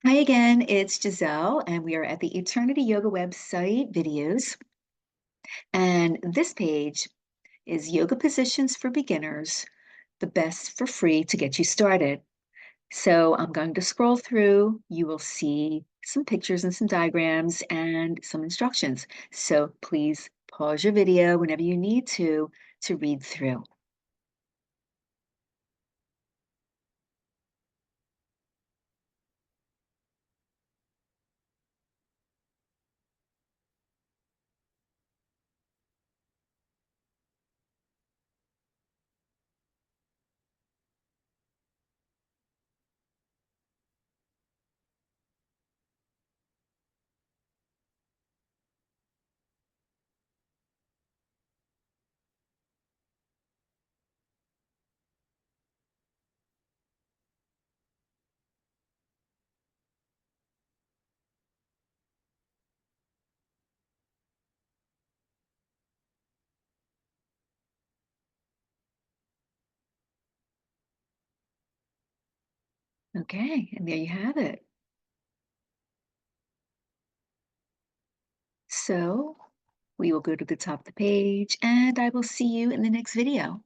Hi again, it's Giselle, and we are at the Eternity Yoga website videos. And this page is yoga positions for beginners, the best for free to get you started. So I'm going to scroll through. You will see some pictures and some diagrams and some instructions. So please pause your video whenever you need to read through. Okay, and there you have it. So we will go to the top of the page, and I will see you in the next video.